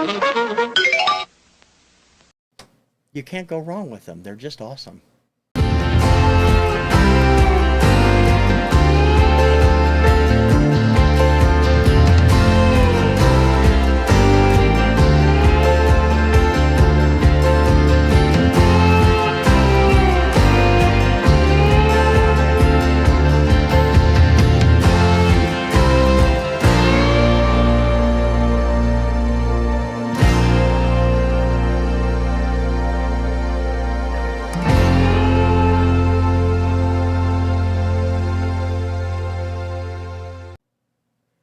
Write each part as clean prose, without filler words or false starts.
You can't go wrong with them. They're just awesome.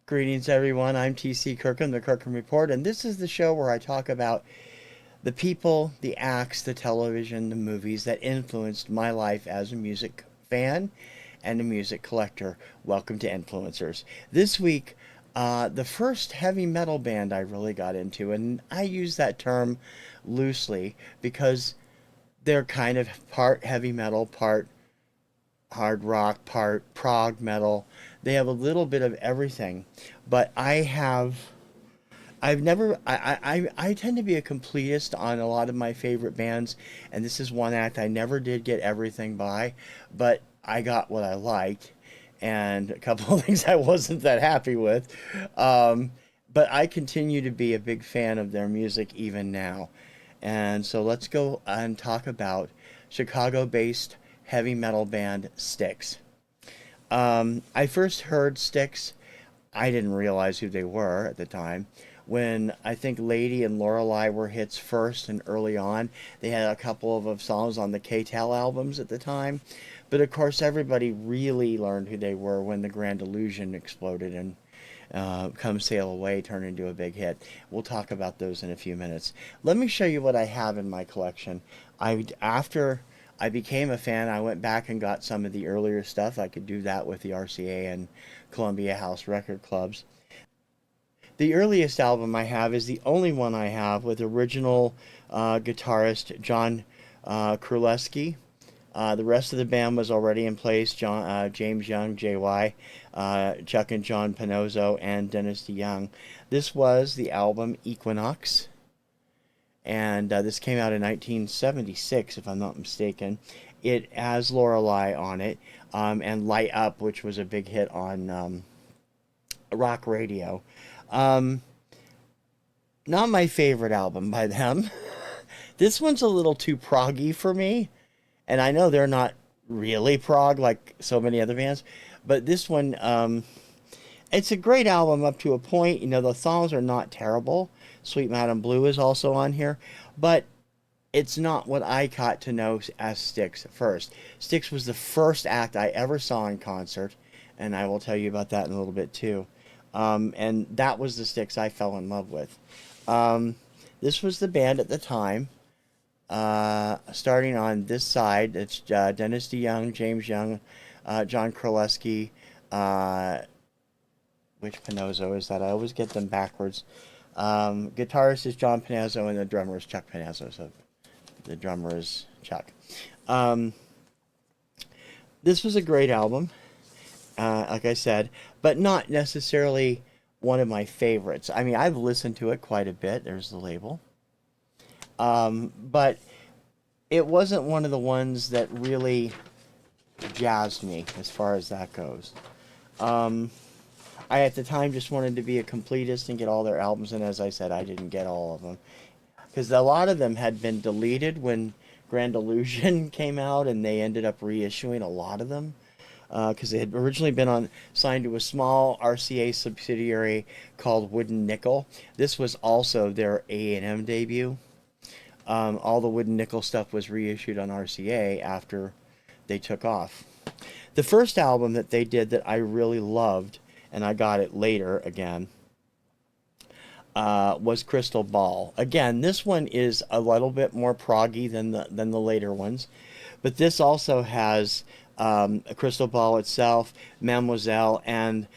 Greetings, everyone. I'm TC Kirkham, the Kirkham Report, and this is the show where I talk about the people, the acts, the television, the movies that influenced my life as a music fan and a music collector. Welcome to Influencers. This week, the first heavy metal band I really got into, and I use that term loosely because they're kind of part heavy metal, part hard rock, part prog metal. They have a little bit of everything. But I've never, I tend to be a completist on a lot of my favorite bands, and this is one act I never did get everything by, but I got what I liked, and a couple of things I wasn't that happy with. Um, but I continue to be a big fan of their music even now. And so let's go and talk about Chicago based heavy metal band Styx. I first heard Styx. I didn't realize who they were at the time. When I think Lady and Lorelei were hits first and early on, they had a couple of songs on the K-Tel albums at the time. But of course, everybody really learned who they were when the Grand Illusion exploded and Come Sail Away turned into a big hit. We'll talk about those in a few minutes. Let me show you what I have in my collection. After I became a fan, I went back and got some of the earlier stuff. I could do that with the RCA and Columbia House record clubs. The earliest album I have is the only one I have with original guitarist John Krulewski. The rest of the band was already in place. James Young, JY, Chuck and John Panozzo, and Dennis DeYoung. This was the album Equinox, and this came out in 1976, if I'm not mistaken. It has Lorelei on it, and Light Up, which was a big hit on rock radio. Um, Not my favorite album by them. This one's a little too proggy for me, and I know they're not really prog like so many other bands, but this one, it's a great album up to a point. You know, the songs are not terrible. Sweet Madam Blue is also on here, but it's not what I got to know as Styx first. Styx was the first act I ever saw in concert, and I will tell you about that in a little bit too. And that was the Styx I fell in love with. Um, this was the band at the time. Starting on this side, it's Dennis DeYoung, James Young, John Krolewski, uh, which Panozzo is that? I always get them backwards. Guitarist is John Panazzo, and the drummer is Chuck Panazzo. So the drummer is Chuck. Um, this was a great album, like I said, but not necessarily one of my favorites. I mean, I've listened to it quite a bit. There's the label. But it wasn't one of the ones that really jazzed me as far as that goes. Um, I at the time just wanted to be a completist and get all their albums, and as I said, I didn't get all of them because a lot of them had been deleted when Grand Illusion came out, and they ended up reissuing a lot of them because they had originally been signed to a small RCA subsidiary called Wooden Nickel. This was also their A&M debut. All the Wooden Nickel stuff was reissued on RCA after they took off. The first album that they did that I really loved, and I got it later again, was Crystal Ball. Again, this one is a little bit more proggy than the later ones, but this also has a Crystal Ball itself, Mademoiselle, and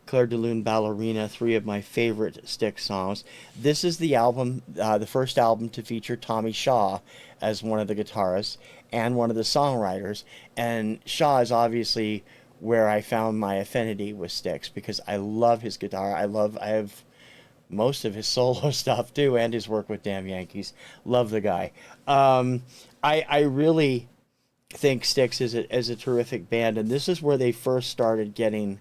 Claire de Lune Ballerina, three of my favorite Styx songs. This is the album, the first album to feature Tommy Shaw as one of the guitarists and one of the songwriters. And Shaw is obviously where I found my affinity with Styx because I love his guitar. I have most of his solo stuff too, and his work with Damn Yankees. Love the guy. Um, I really think Styx is a terrific band, and this is where they first started getting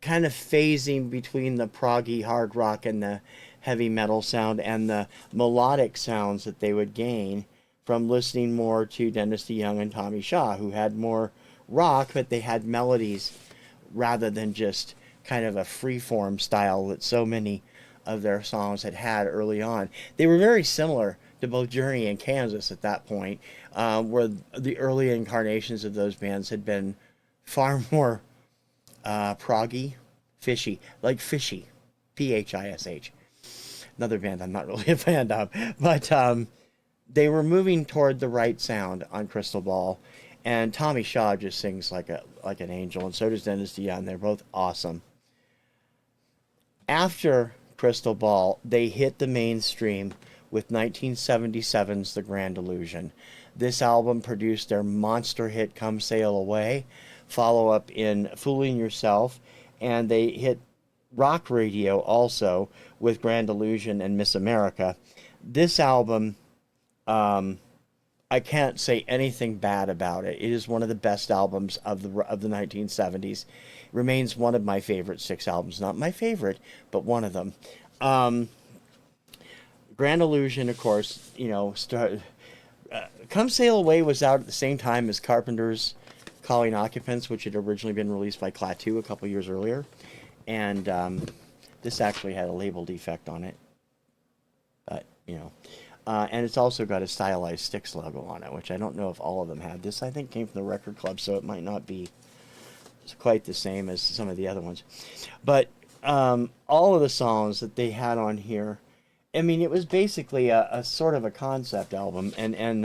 kind of phasing between the proggy hard rock and the heavy metal sound and the melodic sounds that they would gain from listening more to Dennis DeYoung and Tommy Shaw, who had more rock, but they had melodies rather than just kind of a free-form style that so many of their songs had early on. They were very similar to both Journey and Kansas at that point, where the early incarnations of those bands had been far more proggy, fishy, like Fishy, Phish. Another band I'm not really a fan of, but they were moving toward the right sound on Crystal Ball, and Tommy Shaw just sings like an angel, and so does Dennis DeYoung. They're both awesome. After Crystal Ball, they hit the mainstream with 1977's The Grand Illusion. This album produced their monster hit Come Sail Away, follow up in Fooling Yourself, and they hit rock radio also with Grand Illusion and Miss America. This album, I can't say anything bad about it. It is one of the best albums of the 1970s. It remains one of my favorite Styx albums. Not my favorite, but one of them. Grand Illusion, of course, Come Sail Away was out at the same time as Carpenter's Calling Occupants, which had originally been released by Klaatu a couple years earlier. And this actually had a label defect on it. But, and it's also got a stylized Styx logo on it, which I don't know if all of them had. This, I think, came from the record club, so it might not be quite the same as some of the other ones. But all of the songs that they had on here, I mean, it was basically a sort of a concept album, and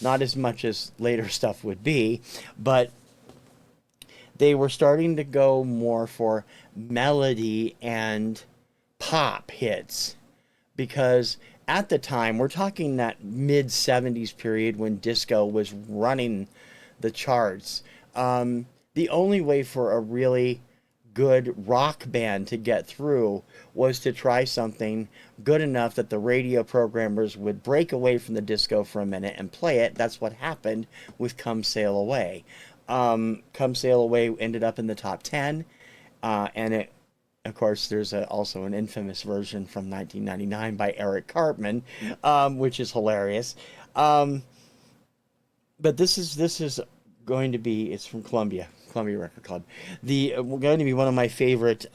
not as much as later stuff would be, but they were starting to go more for melody and pop hits, because at the time, we're talking that mid-70s period when disco was running the charts. The only way for a really good rock band to get through was to try something good enough that the radio programmers would break away from the disco for a minute and play it. That's what happened with Come Sail Away. Come Sail Away ended up in the top 10, and it, of course, there's also an infamous version from 1999 by Eric Cartman, which is hilarious. But this is going to be, it's from Columbia Record Club. Going to be one of my favorite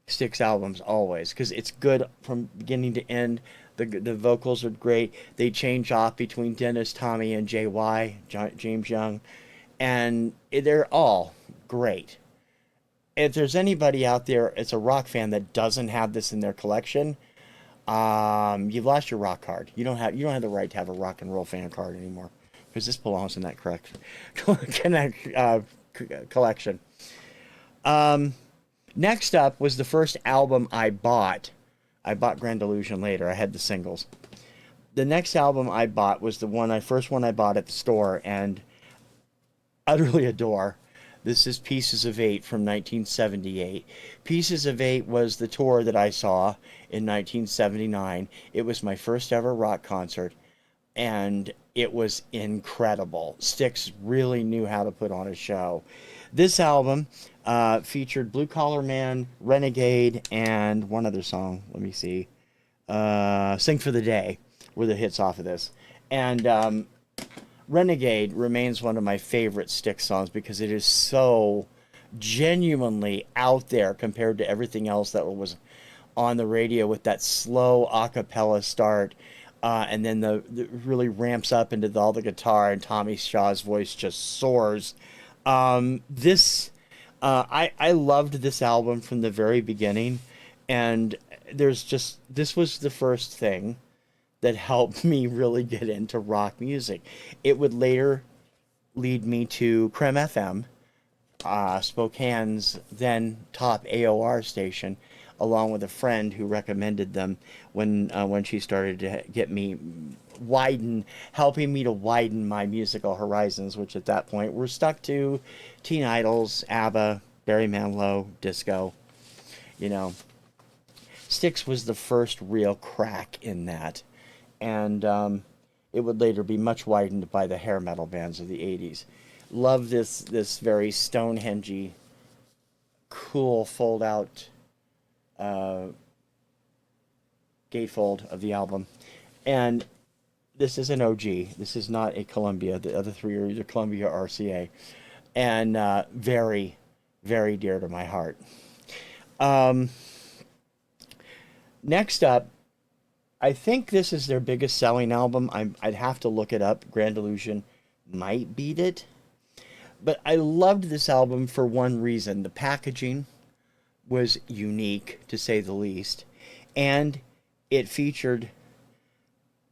Styx albums always, because it's good from beginning to end. The vocals are great. They change off between Dennis, Tommy, and James Young, and they're all great. If there's anybody out there, it's a rock fan that doesn't have this in their collection, you've lost your rock card. You don't have the right to have a rock and roll fan card anymore, because this belongs in that collection. Next up was the first album I bought. I bought Grand Illusion later. I had the singles. The next album I bought was the first one I bought at the store and utterly adore. This is Pieces of Eight from 1978. Pieces of Eight was the tour that I saw in 1979. It was my first ever rock concert, and it was incredible. Styx really knew how to put on a show. This album featured Blue Collar Man, Renegade, and one other song. Let me see. Sing for the Day were the hits off of this. And Renegade remains one of my favorite Styx songs because it is so genuinely out there compared to everything else that was on the radio, with that slow a cappella start, and then the really ramps up into all the guitar, and Tommy Shaw's voice just soars. I loved this album from the very beginning, and this was the first thing that helped me really get into rock music. It would later lead me to Creme FM, Spokane's then top AOR station, along with a friend who recommended them when she started to get me helping me to widen my musical horizons, which at that point were stuck to Teen Idols, ABBA, Barry Manilow, disco, Styx was the first real crack in that, and it would later be much widened by the hair metal bands of the 80s. Love this very Stonehenge-y, cool fold-out uh, gatefold of the album. And this is an OG. This is not a Columbia. The other three are either Columbia or RCA. And very, very dear to my heart. Um, Next up, I think this is their biggest selling album. I'd have to look it up. Grand Illusion might beat it. But I loved this album for one reason. The packaging was unique, to say the least. And it featured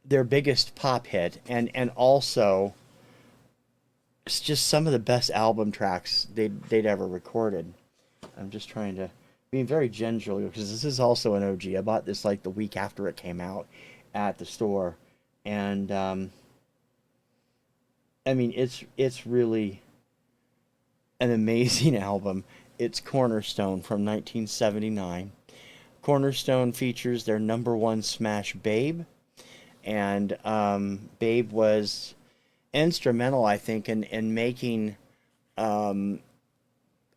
their biggest pop hit. And also, it's just some of the best album tracks they'd ever recorded. I'm just trying to be very gingerly because this is also an OG. I bought this like the week after it came out at the store, and I mean it's really an amazing album. It's Cornerstone from 1979. Cornerstone features their number one smash, Babe, and Babe was instrumental, I think, in making um,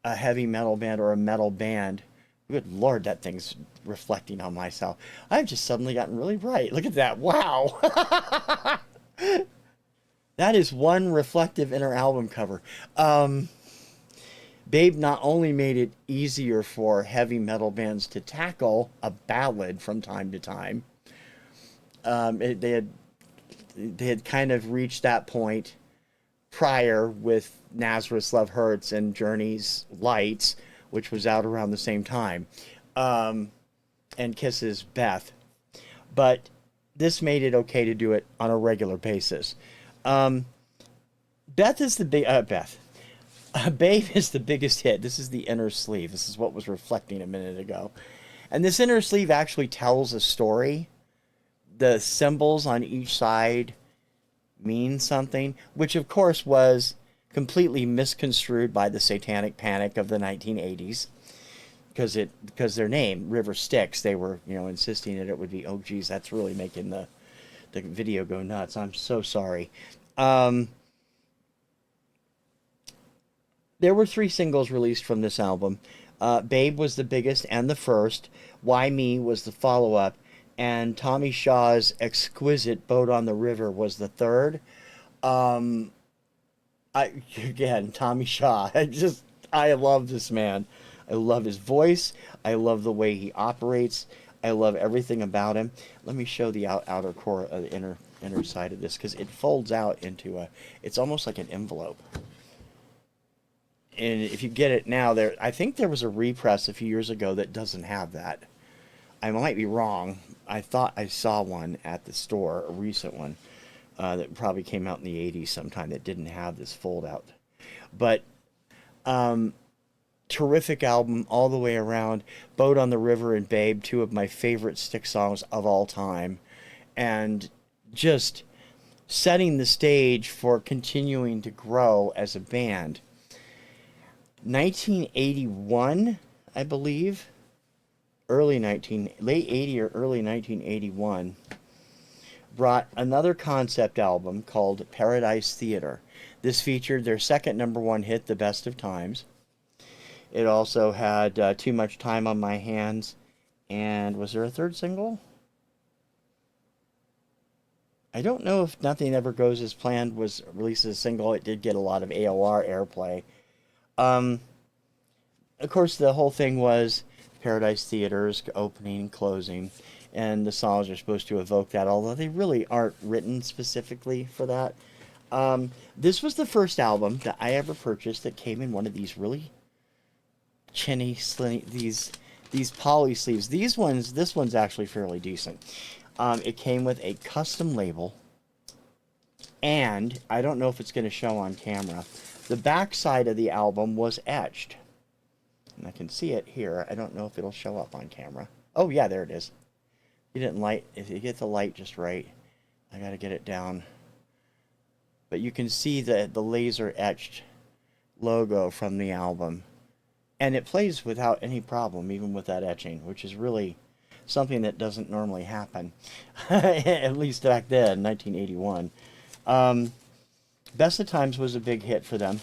a heavy metal band or a metal band. Good Lord, that thing's reflecting on myself. I've just suddenly gotten really bright. Look at that. Wow. That is one reflective inner album cover. Babe not only made it easier for heavy metal bands to tackle a ballad from time to time, they had kind of reached that point prior with Nazareth's Love Hurts and Journey's Lights, which was out around the same time, and Kiss's Beth. But this made it okay to do it on a regular basis. Um, Beth is the big Beth. Babe is the biggest hit. This is the inner sleeve. This is what was reflecting a minute ago. And this inner sleeve actually tells a story. The symbols on each side mean something, which of course was completely misconstrued by the Satanic Panic of the 1980s, because their name River Styx, they were insisting that it would be, oh geez, that's really making the video go nuts. I'm so sorry. Um, there were 3 singles released from this album. Babe was the biggest and the first. Why Me was the follow-up. And Tommy Shaw's exquisite Boat on the River was the third. Um, again, Tommy Shaw. I love this man. I love his voice. I love the way he operates. I love everything about him. Let me show the outer core, the inner side of this, because it folds out into it's almost like an envelope. And if you get it now, I think there was a repress a few years ago that doesn't have that. I might be wrong. I thought I saw one at the store, a recent one, that probably came out in the 80s sometime, that didn't have this fold out. But terrific album all the way around. Boat on the River and Babe, 2 of my favorite Styx songs of all time. And just setting the stage for continuing to grow as a band. 1981, I believe, late 80 or early 1981, brought another concept album called Paradise Theater. This featured their second number one hit, The Best of Times. It also had Too Much Time on My Hands, and was there a third single? I don't know if Nothing Ever Goes as Planned was released as a single. It did get a lot of AOR airplay. Um, of course, the whole thing was Paradise Theater's opening and closing, and the songs are supposed to evoke that, although they really aren't written specifically for that. This was the first album that I ever purchased that came in one of these really chinny, these poly sleeves. This one's actually fairly decent. It came with a custom label, and I don't know if it's going to show on camera. The back side of the album was etched. And I can see it here. I don't know if it'll show up on camera. Oh, yeah, there it is. If you get the light just right, I got to get it down. But you can see the laser etched logo from the album. And it plays without any problem, even with that etching, which is really something that doesn't normally happen, at least back then, 1981. Um, Best of Times was a big hit for them,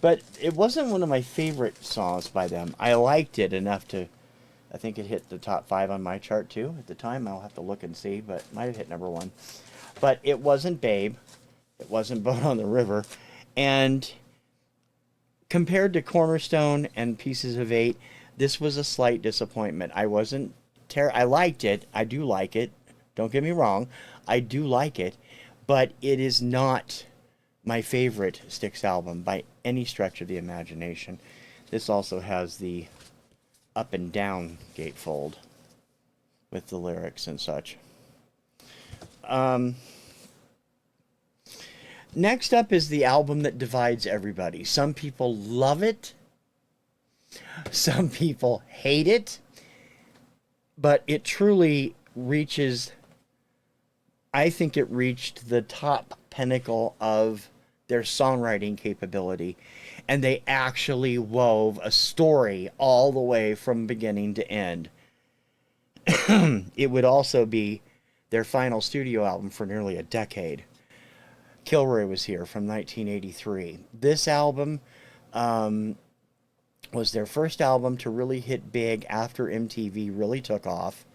but it wasn't one of my favorite songs by them. I liked it enough to, I think it hit the top 5 on my chart too at the time. I'll have to look and see, but it might have hit number 1. But it wasn't Babe, it wasn't Boat on the River, and compared to Cornerstone and Pieces of Eight, this was a slight disappointment. I wasn't I liked it. I do like it. Don't get me wrong. I do like it, but it is not my favorite Styx album by any stretch of the imagination. This also has the up and down gatefold with the lyrics and such. Next up is the album that divides everybody. Some people love it. Some people hate it. But it truly reaches, I think it reached the top pinnacle of their songwriting capability. And they actually wove a story all the way from beginning to end. It would also be their final studio album for nearly a decade. Kilroy Was Here from 1983. This album was their first album to really hit big after MTV really took off.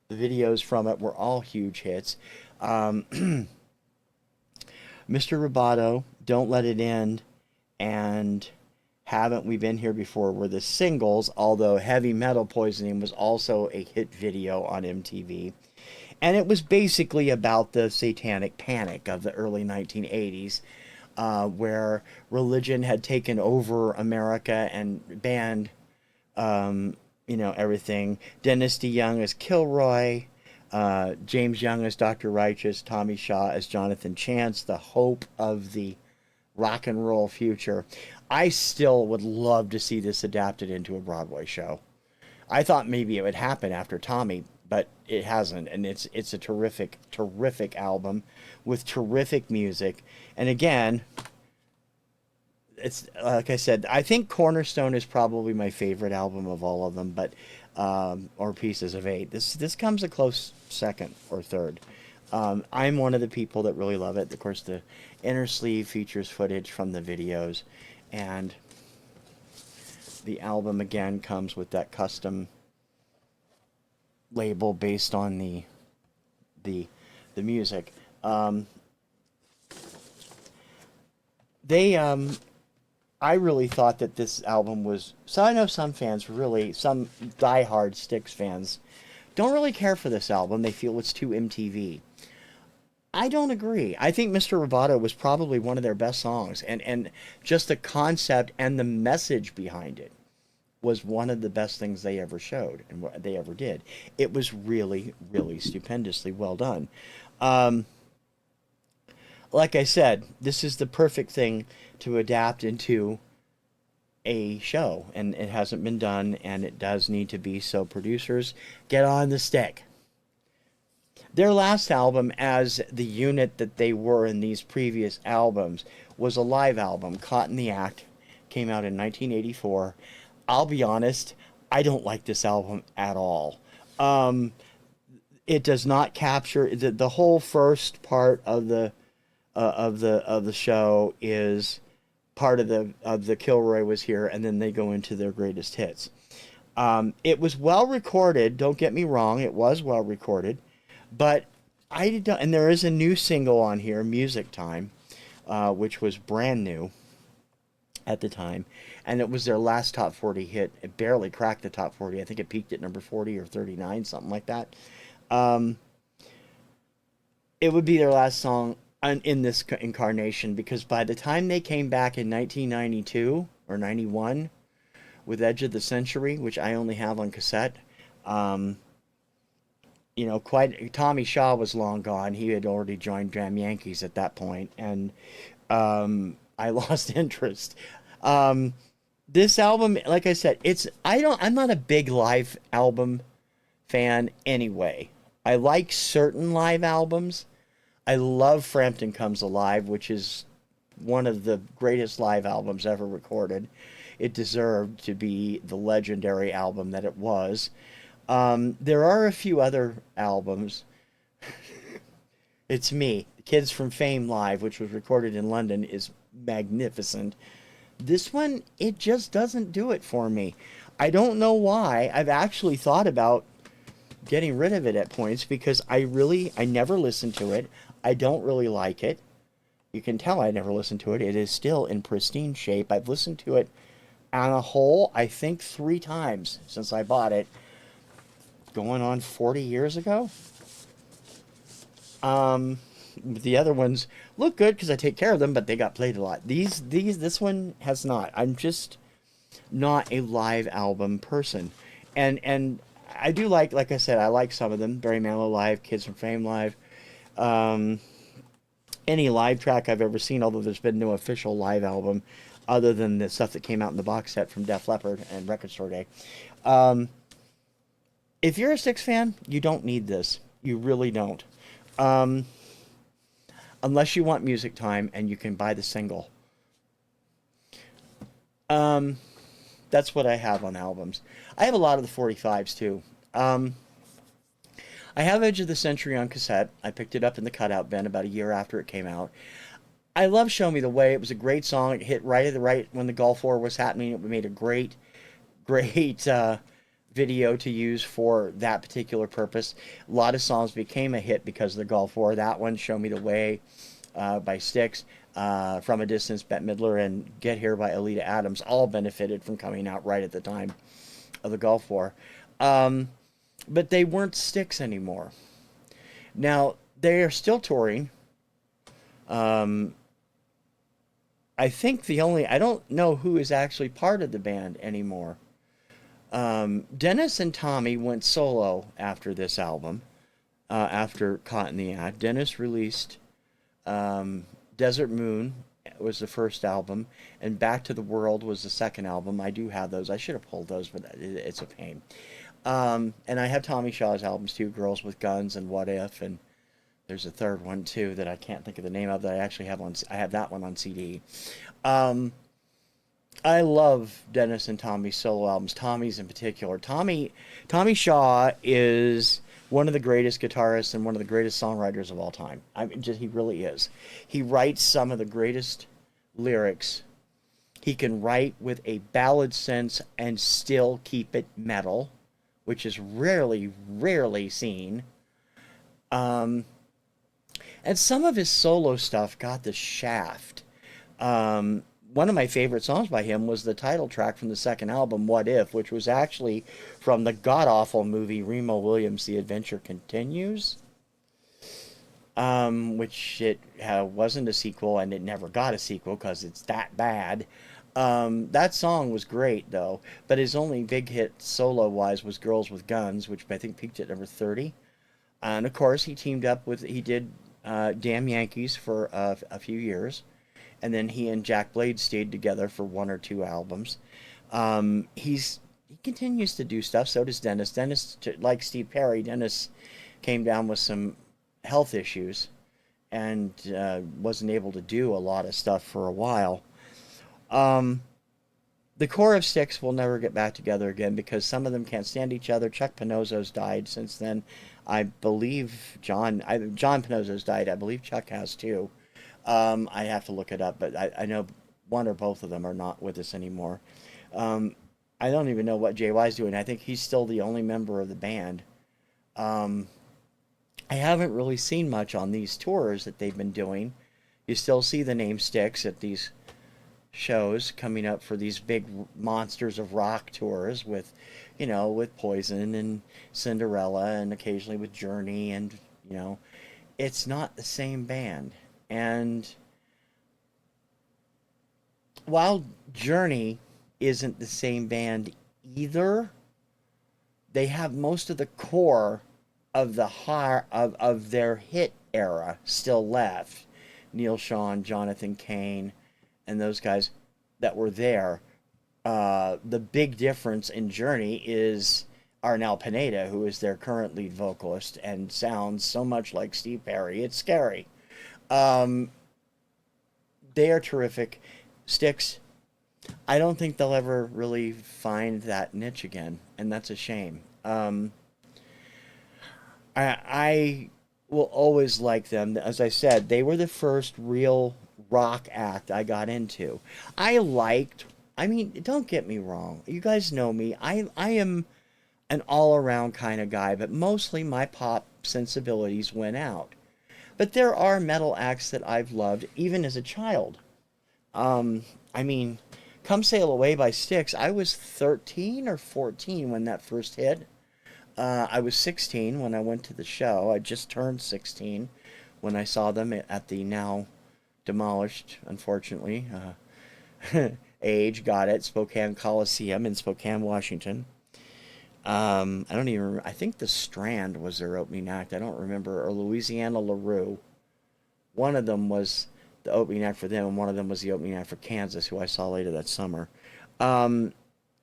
The videos from it were all huge hits. Mr. Roboto, Don't Let It End, and Haven't We Been Here Before were the singles, although Heavy Metal Poisoning was also a hit video on MTV. And it was basically about the satanic panic of the early 1980s, where religion had taken over America and banned, everything. Dennis DeYoung as Kilroy, James Young as Dr. Righteous, Tommy Shaw as Jonathan Chance, the hope of the rock and roll future. I still would love to see this adapted into a Broadway show. I thought maybe it would happen after Tommy, but it hasn't, and it's a terrific album with terrific music. And again, it's like I said, I think Cornerstone is probably my favorite album of all of them, but or Pieces of Eight. This comes a close second or third. I'm one of the people that really love it. Of course, the inner sleeve features footage from the videos, and the album again comes with that custom label based on the music. I really thought that this album was, so I know some fans really, some diehard Styx fans don't really care for this album. They feel it's too MTV. I don't agree. I think Mr. Roboto was probably one of their best songs, and just the concept and the message behind it was one of the best things they ever showed and what they ever did. It was really, really stupendously well done. Like I said, this is the perfect thing to adapt into a show, and it hasn't been done, and it does need to be, so producers, get on the stick. Their last album, as the unit that they were in these previous albums, was a live album, Caught in the Act, came out in 1984. I'll be honest, I don't like this album at all. It does not capture the whole first part of the show is part of the Kilroy Was Here, and then they go into their greatest hits. It was well recorded. Don't get me wrong, it was well recorded, but I did not. And there is a new single on here, "Music Time," which was brand new at the time, and it was their last top 40 hit. It barely cracked the top 40. I think it peaked at number 40 or 39, something like that. It would be their last song in this incarnation, because by the time they came back in 1992 or 91 with Edge of the Century, which I only have on cassette, Tommy Shaw was long gone. He had already joined Jam Yankees at that point, and I lost interest. This album, like I said, I'm not a big live album fan anyway. I like certain live albums. I love Frampton Comes Alive, which is one of the greatest live albums ever recorded. It deserved to be the legendary album that it was. There are a few other albums. It's me. Kids from Fame Live, which was recorded in London, is magnificent. This one, it just doesn't do it for me. I don't know why. I've actually thought about getting rid of it at points because I never listened to it. I don't really like it. You can tell I never listened to it. It is still in pristine shape. I've listened to it on a whole, I think 3 times since I bought it, going on 40 years ago. The other ones look good because I take care of them, but they got played a lot. This one has not. I'm just not a live album person, and I do like I said, I like some of them. Barry Manilow Live, Kids from Fame Live, um, any live track I've ever seen. Although there's been no official live album, other than the stuff that came out in the box set from Def Leppard and Record Store Day. Um, if you're a Styx fan, you don't need this. You really don't. Um, unless you want music time and you can buy the single. Um, that's what I have on albums. I have a lot of the 45s too. Um, I have Edge of the Century on cassette. I picked it up in the cutout bin about a year after it came out. I love Show Me the Way. It was a great song. It hit right at the right when the Gulf War was happening. It made a great video to use for that particular purpose. A lot of songs became a hit because of the Gulf War. That one, Show Me the Way, by Styx, From a Distance, Bette Midler, and Get Here by Alita Adams, all benefited from coming out right at the time of the Gulf War. Um, but they weren't Styx anymore. Now, they are still touring. Um, I think I don't know who is actually part of the band anymore. Dennis and Tommy went solo after this album, after Caught in the Act. Dennis released um, Desert Moon was the first album, and Back to the World was the second album. I do have those. I should have pulled those, but it's a pain. And I have Tommy Shaw's albums too, Girls with Guns and What If, and there's a third one too that I can't think of the name of that I actually have on. I have that one on CD. Um, I love Dennis and Tommy's solo albums. Tommy's in particular. Tommy Shaw is one of the greatest guitarists and one of the greatest songwriters of all time. I mean, just he really is. He writes some of the greatest lyrics. He can write with a ballad sense and still keep it metal, which is rarely seen. Um, and some of his solo stuff got the shaft. One of my favorite songs by him was the title track from the second album, What If, which was actually from the god-awful movie Remo Williams' The Adventure Continues, which it wasn't a sequel, and it never got a sequel because it's that bad. That song was great, though, but his only big hit solo-wise was Girls with Guns, which I think peaked at number 30. And, of course, he did Damn Yankees for a few years, and then he and Jack Blade stayed together for one or two albums. He continues to do stuff. So does Dennis. Like Steve Perry, Dennis came down with some health issues and wasn't able to do a lot of stuff for a while. Um, the core of Styx will never get back together again because some of them can't stand each other. Chuck Panozzo's died since then. I believe John Panozzo's died. I believe Chuck has too. I have to look it up, but I know one or both of them are not with us anymore. Um, I don't even know what JY's doing. I think he's still the only member of the band. Um, I haven't really seen much on these tours that they've been doing. You still see the name Styx at these shows coming up for these big monsters of rock tours with Poison and Cinderella and occasionally with Journey and it's not the same band. And while Journey isn't the same band either, they have most of the core of of their hit era still left. Neil Sean, Jonathan Cain, and those guys that were there. The big difference in Journey is Arnel Pineda, who is their current lead vocalist and sounds so much like Steve Perry. It's scary. Um, they are terrific. Styx, I don't think they'll ever really find that niche again, and that's a shame. Um, I will always like them. As I said, they were the first real rock act I got into. I liked, I mean, don't get me wrong. You guys know me. I am an all around kind of guy, but mostly my pop sensibilities went out. But there are metal acts that I've loved even as a child. Um, I mean, Come Sail Away by Styx, I was 13 or 14 when that first hit. I was 16 when I went to the show. I just turned 16 when I saw them at the now demolished, unfortunately, age, got it, Spokane Coliseum in Spokane, Washington. I don't even, I think the Strand was their opening act. I don't remember, or Louisiana LaRue. One of them was the opening act for them, and one of them was the opening act for Kansas, who I saw later that summer. Um,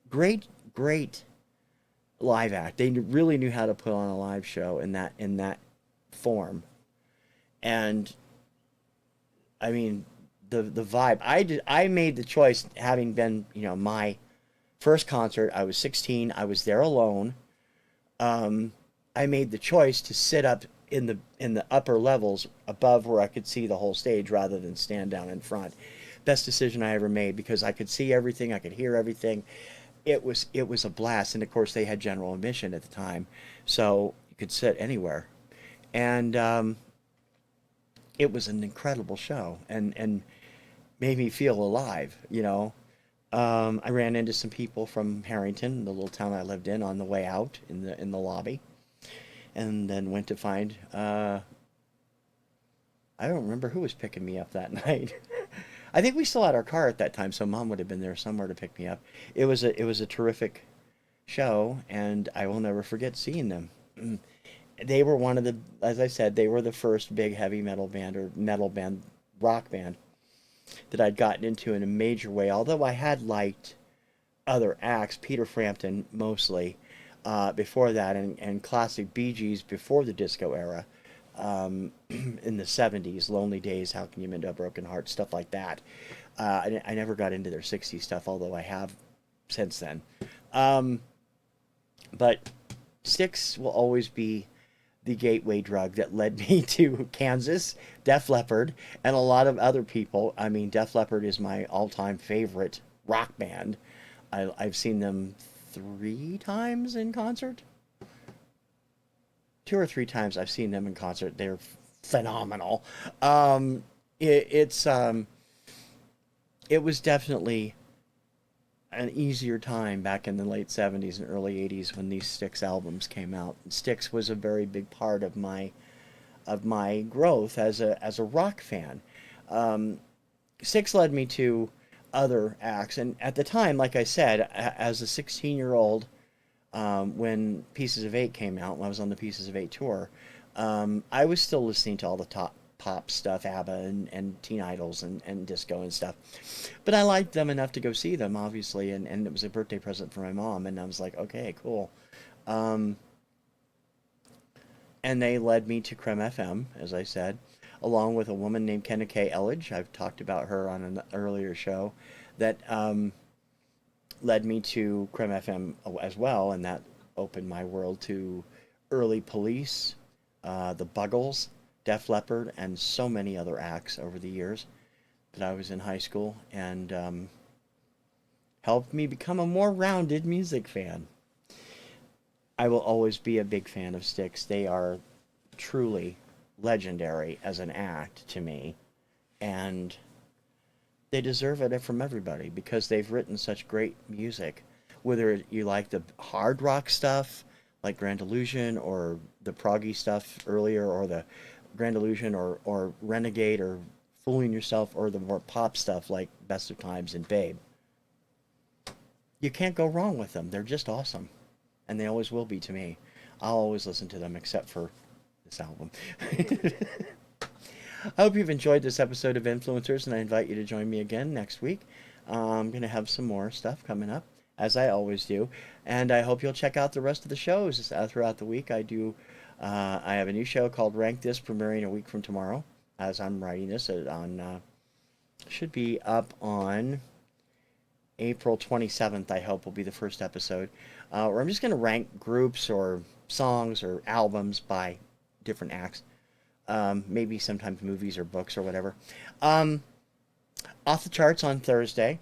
great, great live act. They really knew how to put on a live show in that form. And I mean, the vibe. I made the choice, having been, my first concert. I was 16. I was there alone. Um, I made the choice to sit up in the upper levels above where I could see the whole stage rather than stand down in front. Best decision I ever made because I could see everything, I could hear everything. It was a blast, and of course they had general admission at the time, so you could sit anywhere. And it was an incredible show, and made me feel alive. I ran into some people from Harrington, the little town I lived in, on the way out in the lobby, and then went to find. I don't remember who was picking me up that night. I think we still had our car at that time, so Mom would have been there somewhere to pick me up. It was a terrific show, and I will never forget seeing them. They were one of the, as I said, they were the first big heavy metal band or metal band, rock band that I'd gotten into in a major way. Although I had liked other acts, Peter Frampton mostly, before that, and classic Bee Gees before the disco era, in the 70s, Lonely Days, How Can You Mend a Broken Heart, stuff like that. I never got into their 60s stuff, although I have since then. Um, but Styx will always be the gateway drug that led me to Kansas, Def Leppard, and a lot of other people. I mean, Def Leppard is my all time favorite rock band. I've seen them 3 times in concert. 2 or 3 times I've seen them in concert. They're phenomenal. It was definitely an easier time back in the late 70s and early 80s when these Styx albums came out. Styx was a very big part of my growth as a rock fan. Um, Styx led me to other acts, and at the time, like I said, as a 16-year-old, when Pieces of Eight came out, when I was on the Pieces of Eight tour, I was still listening to all the top pop stuff, ABBA and Teen Idols and disco and stuff. But I liked them enough to go see them, obviously, and it was a birthday present for my mom, and I was like, okay, cool. Um, and they led me to Creme FM, as I said, along with a woman named Kenna K. Elledge. I've talked about her on an earlier show that led me to Creme FM as well, and that opened my world to early Police, the Buggles, Def Leppard, and so many other acts over the years that I was in high school, and helped me become a more rounded music fan. I will always be a big fan of Styx. They are truly legendary as an act to me, and they deserve it from everybody because they've written such great music. Whether you like the hard rock stuff like Grand Illusion, or the proggy stuff earlier, or the Grand Illusion, or Renegade, or Fooling Yourself, or the more pop stuff like Best of Times and Babe, you can't go wrong with them. They're just awesome. And they always will be to me. I'll always listen to them except for this album. I hope you've enjoyed this episode of Influencers, and I invite you to join me again next week. I'm going to have some more stuff coming up, as I always do. And I hope you'll check out the rest of the shows throughout the week. I have a new show called Rank This, premiering a week from tomorrow, as I'm writing this. Should be up on April 27th, I hope, will be the first episode, where I'm just going to rank groups or songs or albums by different acts. Maybe sometimes movies or books or whatever. Um, Off the charts on Thursday.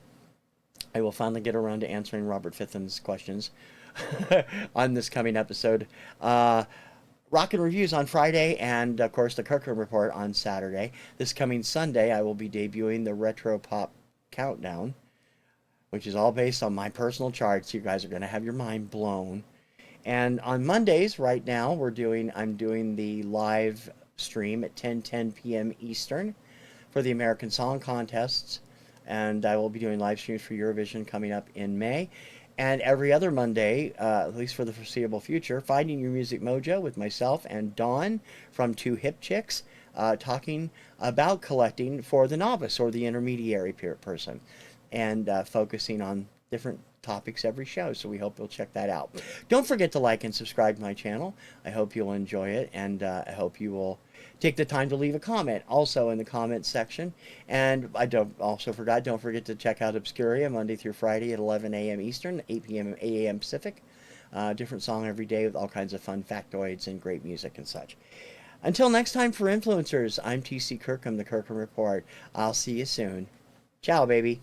I will finally get around to answering Robert Fithen's questions on this coming episode. Rock and Reviews on Friday, and of course the Kirkham Report on Saturday. This coming Sunday, I will be debuting the Retro Pop Countdown, which is all based on my personal charts. You guys are going to have your mind blown. And on Mondays, right now, I'm doing the live stream at 10:10 p.m. Eastern for the American Song Contests, and I will be doing live streams for Eurovision coming up in May. And every other Monday, at least for the foreseeable future, Finding Your Music Mojo with myself and Dawn from Two Hip Chicks, talking about collecting for the novice or the intermediary person, and focusing on different topics every show. So we hope you'll check that out. Don't forget to like and subscribe to my channel. I hope you'll enjoy it, and I hope you will take the time to leave a comment also in the comments section. And don't forget to check out Obscuria Monday through Friday at 11 a.m. Eastern, 8 p.m. 8 a.m. Pacific. Different song every day with all kinds of fun factoids and great music and such. Until next time, for influencers, I'm TC Kirkham, the Kirkham Report. I'll see you soon. Ciao, baby.